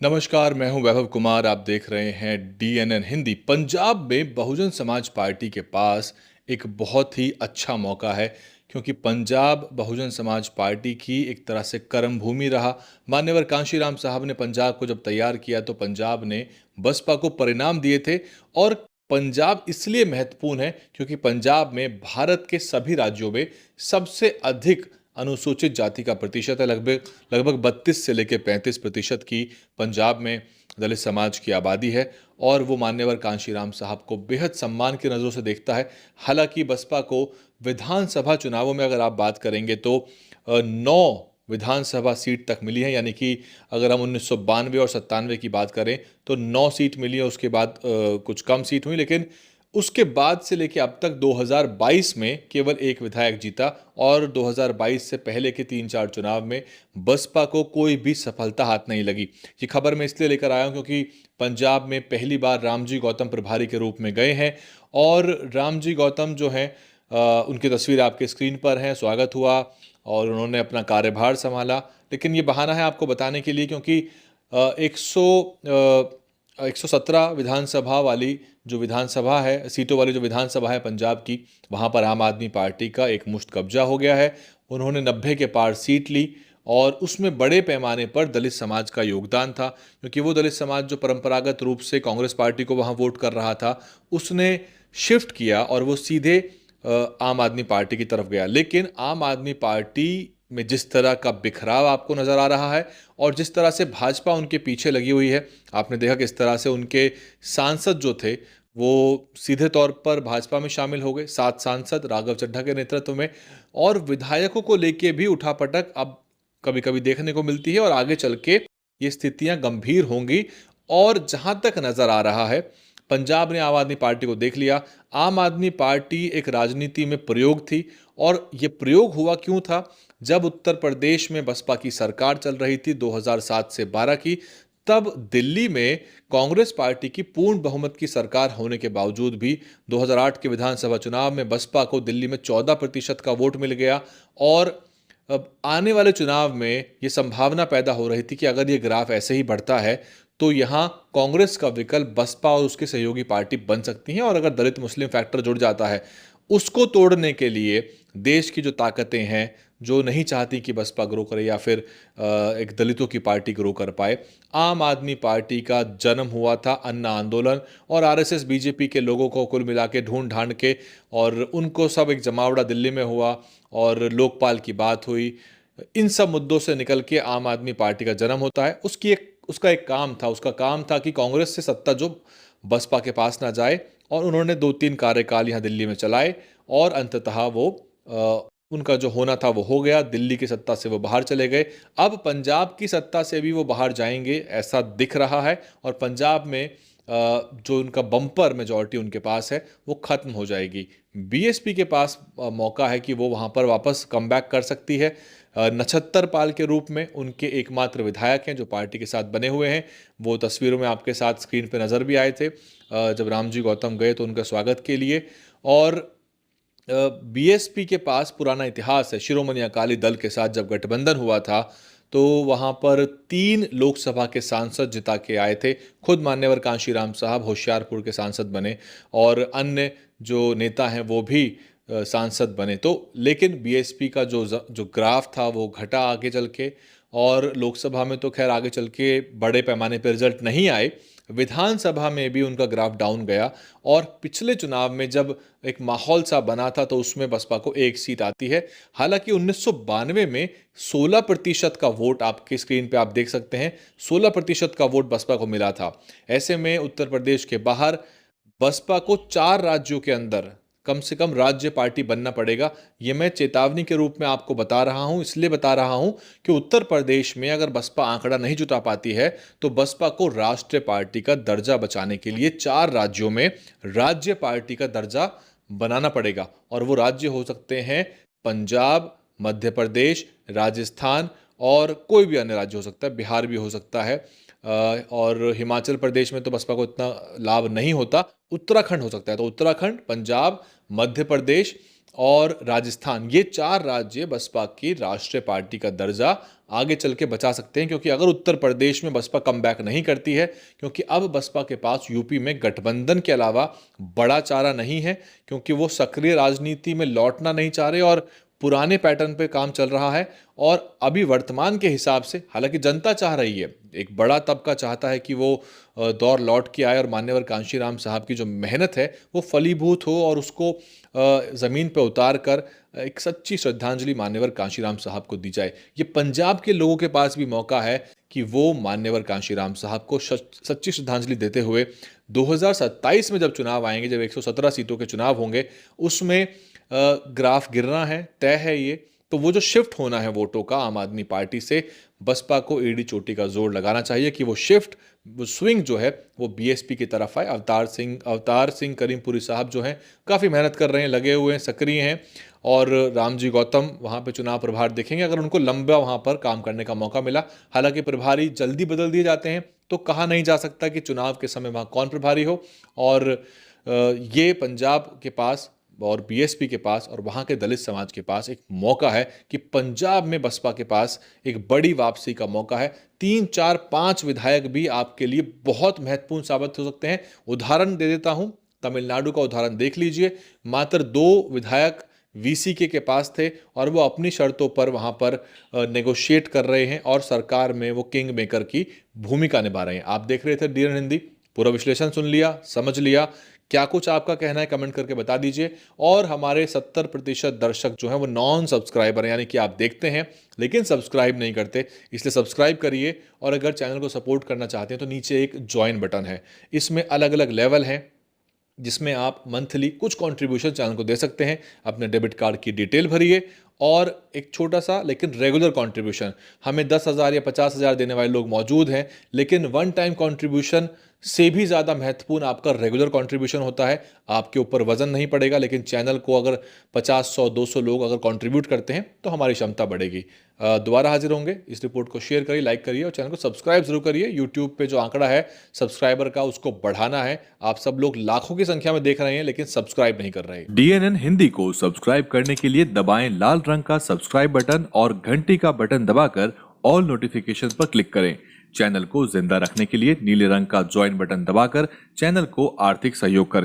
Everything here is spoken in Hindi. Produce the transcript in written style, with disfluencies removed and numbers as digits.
नमस्कार, मैं हूं वैभव कुमार। आप देख रहे हैं डीएनएन हिंदी। पंजाब में बहुजन समाज पार्टी के पास एक बहुत ही अच्छा मौका है, क्योंकि पंजाब बहुजन समाज पार्टी की एक तरह से कर्म भूमि रहा। मान्यवर कांशीराम साहब ने पंजाब को जब तैयार किया तो पंजाब ने बसपा को परिणाम दिए थे। और पंजाब इसलिए महत्वपूर्ण है क्योंकि पंजाब में भारत के सभी राज्यों में सबसे अधिक अनुसूचित जाति का प्रतिशत है। लगभग लगभग 32 से लेकर 35% की पंजाब में दलित समाज की आबादी है। और वो मान्यवर कांशीराम साहब को बेहद सम्मान की नज़रों से देखता है। हालांकि बसपा को विधानसभा चुनावों में अगर आप बात करेंगे तो 9 विधानसभा सीट तक मिली है, यानी कि अगर हम 1992 और 97 की बात करें तो 9 सीट मिली है। उसके बाद कुछ कम सीट हुई, लेकिन उसके बाद से लेकर अब तक 2022 में केवल एक विधायक जीता। और 2022 से पहले के 3-4 चुनाव में बसपा को कोई भी सफलता हाथ नहीं लगी। ये खबर मैं इसलिए लेकर आया हूं क्योंकि पंजाब में पहली बार रामजी गौतम प्रभारी के रूप में गए हैं। और रामजी गौतम जो हैं, उनकी तस्वीर आपके स्क्रीन पर है। स्वागत हुआ और उन्होंने अपना कार्यभार संभाला। लेकिन ये बहाना है आपको बताने के लिए, क्योंकि 117 विधानसभा वाली जो विधानसभा है, सीटों वाली जो विधानसभा है पंजाब की, वहाँ पर आम आदमी पार्टी का एक मुश्त कब्जा हो गया है। उन्होंने 90 के पार सीट ली और उसमें बड़े पैमाने पर दलित समाज का योगदान था, क्योंकि वो दलित समाज जो परंपरागत रूप से कांग्रेस पार्टी को वहाँ वोट कर रहा था, उसने शिफ्ट किया और वो सीधे आम आदमी पार्टी की तरफ गया। लेकिन आम आदमी पार्टी में जिस तरह का बिखराव आपको नजर आ रहा है और जिस तरह से भाजपा उनके पीछे लगी हुई है, आपने देखा किस तरह से उनके सांसद जो थे वो सीधे तौर पर भाजपा में शामिल हो गए, 7 सांसद राघव चड्ढा के नेतृत्व में। और विधायकों को लेके भी उठापटक अब कभी कभी देखने को मिलती है और आगे चल के ये स्थितियां गंभीर होंगी। और जहां तक नजर आ रहा है, पंजाब ने आम आदमी पार्टी को देख लिया। आम आदमी पार्टी एक राजनीति में प्रयोग थी। और ये प्रयोग हुआ क्यों था? जब उत्तर प्रदेश में बसपा की सरकार चल रही थी 2007 से 12 की, तब दिल्ली में कांग्रेस पार्टी की पूर्ण बहुमत की सरकार होने के बावजूद भी 2008 के विधानसभा चुनाव में बसपा को दिल्ली में 14% का वोट मिल गया। और अब आने वाले चुनाव में ये संभावना पैदा हो रही थी कि अगर ये ग्राफ ऐसे ही बढ़ता है तो यहाँ कांग्रेस का विकल्प बसपा और उसके सहयोगी पार्टी बन सकती हैं। और अगर दलित मुस्लिम फैक्टर जुड़ जाता है, उसको तोड़ने के लिए देश की जो ताकतें हैं जो नहीं चाहती कि बसपा ग्रो करे या फिर एक दलितों की पार्टी ग्रो कर पाए, आम आदमी पार्टी का जन्म हुआ था अन्ना आंदोलन और आरएसएस बीजेपी के लोगों को कुल मिला के ढूंढ ढांड के, और उनको सब एक जमावड़ा दिल्ली में हुआ और लोकपाल की बात हुई। इन सब मुद्दों से निकल के आम आदमी पार्टी का जन्म होता है। उसका एक काम था, उसका काम था कि कांग्रेस से सत्ता जो बसपा के पास ना जाए। और उन्होंने 2-3 कार्यकाल यहाँ दिल्ली में चलाए और अंततः वो उनका जो होना था वो हो गया। दिल्ली की सत्ता से वो बाहर चले गए। अब पंजाब की सत्ता से भी वो बाहर जाएंगे ऐसा दिख रहा है। और पंजाब में जो उनका बम्पर मेजॉरिटी उनके पास है वो खत्म हो जाएगी। बीएसपी के पास मौका है कि वो वहाँ पर वापस कमबैक कर सकती है। नछत्तर पाल के रूप में उनके एकमात्र विधायक हैं जो पार्टी के साथ बने हुए हैं। वो तस्वीरों में आपके साथ स्क्रीन पे नज़र भी आए थे जब रामजी गौतम गए तो उनका स्वागत के लिए। और बीएसपी के पास पुराना इतिहास है। शिरोमणि अकाली दल के साथ जब गठबंधन हुआ था तो वहाँ पर 3 लोकसभा के सांसद जिता के आए थे। खुद मान्यवर कांशीराम साहब होशियारपुर के सांसद बने और अन्य जो नेता हैं वो भी सांसद बने। तो लेकिन बीएसपी का जो ग्राफ था वो घटा आगे चल के। और लोकसभा में तो खैर आगे चल के बड़े पैमाने पर रिजल्ट नहीं आए, विधानसभा में भी उनका ग्राफ डाउन गया। और पिछले चुनाव में जब एक माहौल सा बना था तो उसमें बसपा को 1 सीट आती है। हालांकि 1992 में 16% का वोट आपकी स्क्रीन पे आप देख सकते हैं, 16% का वोट बसपा को मिला था। ऐसे में उत्तर प्रदेश के बाहर बसपा को 4 राज्यों के अंदर कम से कम राज्य पार्टी बनना पड़ेगा। ये मैं चेतावनी के रूप में आपको बता रहा हूं, इसलिए बता रहा हूं कि उत्तर प्रदेश में अगर बसपा आंकड़ा नहीं जुटा पाती है तो बसपा को राष्ट्रीय पार्टी का दर्जा बचाने के लिए 4 राज्यों में राज्य पार्टी का दर्जा बनाना पड़ेगा। और वो राज्य हो सकते हैं पंजाब, मध्य प्रदेश, राजस्थान और कोई भी अन्य राज्य हो सकता है, बिहार भी हो सकता है। और हिमाचल प्रदेश में तो बसपा को इतना लाभ नहीं होता। उत्तराखंड हो सकता है, तो उत्तराखंड, पंजाब, मध्य प्रदेश और राजस्थान, ये 4 राज्य बसपा की राष्ट्रीय पार्टी का दर्जा आगे चल के बचा सकते हैं, क्योंकि अगर उत्तर प्रदेश में बसपा कमबैक नहीं करती है, क्योंकि अब बसपा के पास यूपी में गठबंधन के अलावा बड़ा चारा नहीं है, क्योंकि वो सक्रिय राजनीति में लौटना नहीं चाह रहे और पुराने पैटर्न पे काम चल रहा है। और अभी वर्तमान के हिसाब से हालांकि जनता चाह रही है, एक बड़ा तबका चाहता है कि वो दौर लौट के आए और मान्यवर कांशीराम साहब की जो मेहनत है वो फलीभूत हो और उसको ज़मीन पर उतार कर एक सच्ची श्रद्धांजलि मान्यवर कांशीराम साहब को दी जाए। ये पंजाब के लोगों के पास भी मौका है कि वो मान्यवर कांशीराम साहब को सच्ची श्रद्धांजलि देते हुए 2027 में जब चुनाव आएंगे, जब 117 सीटों के चुनाव होंगे, उसमें ग्राफ गिरना है, तय है ये। तो वो जो शिफ्ट होना है वोटों का आम आदमी पार्टी से, बसपा को एड़ी चोटी का जोर लगाना चाहिए कि वो शिफ्ट, वो स्विंग जो है वो बीएसपी की तरफ आए। अवतार सिंह करीमपुरी साहब जो हैं काफ़ी मेहनत कर रहे हैं, लगे हुए हैं, सक्रिय हैं, और रामजी गौतम वहाँ पे चुनाव प्रभार देखेंगे अगर उनको लंबा वहाँ पर काम करने का मौका मिला। हालांकि प्रभारी जल्दी बदल दिए जाते हैं, तो कहा नहीं जा सकता कि चुनाव के समय वहाँ कौन प्रभारी हो। और ये पंजाब के पास और बीएसपी के पास और वहाँ के दलित समाज के पास एक मौका है कि पंजाब में बसपा के पास एक बड़ी वापसी का मौका है। 3, 4, 5 विधायक भी आपके लिए बहुत महत्वपूर्ण साबित हो सकते हैं। उदाहरण दे देता हूँ, तमिलनाडु का उदाहरण देख लीजिए। मात्र 2 विधायक वीसीके के पास थे और वो अपनी शर्तों पर वहाँ पर नेगोशिएट कर रहे हैं और सरकार में वो किंग मेकर की भूमिका निभा रहे हैं। आप देख रहे थे डीएन हिंदी, पूरा विश्लेषण सुन लिया, समझ लिया। क्या कुछ आपका कहना है कमेंट करके बता दीजिए। और हमारे 70% दर्शक जो हैं वो नॉन सब्सक्राइबर हैं, यानी कि आप देखते हैं लेकिन सब्सक्राइब नहीं करते, इसलिए सब्सक्राइब करिए। और अगर चैनल को सपोर्ट करना चाहते हैं तो नीचे एक ज्वाइन बटन है, इसमें अलग अलग लेवल हैं जिसमें आप मंथली कुछ कंट्रीब्यूशन चैनल को दे सकते हैं। अपने डेबिट कार्ड की डिटेल भरिए और एक छोटा सा लेकिन रेगुलर कंट्रीब्यूशन, हमें 10,000 या 50,000 देने वाले लोग मौजूद हैं, लेकिन वन टाइम कंट्रीब्यूशन से भी ज़्यादा महत्वपूर्ण आपका रेगुलर कंट्रीब्यूशन होता है। आपके ऊपर वजन नहीं पड़ेगा, लेकिन चैनल को अगर 50, 100, 200 लोग अगर कंट्रीब्यूट करते हैं तो हमारी क्षमता बढ़ेगी। दोबारा हाजिर होंगे। इस रिपोर्ट को शेयर करिए, लाइक करिए और चैनल को सब्सक्राइब जरूर करिए। यूट्यूब पे जो आंकड़ा है सब्सक्राइबर का, उसको बढ़ाना है। आप सब लोग लाखों की संख्या में देख रहे हैं लेकिन सब्सक्राइब नहीं कर रहे। डीएनएन हिंदी को सब्सक्राइब करने के लिए दबाएं लाल रंग का सब्सक्राइब बटन और घंटी का बटन दबाकर ऑल नोटिफिकेशन पर क्लिक करें। चैनल को जिंदा रखने के लिए नीले रंग का ज्वाइन बटन दबाकर चैनल को आर्थिक सहयोग करें।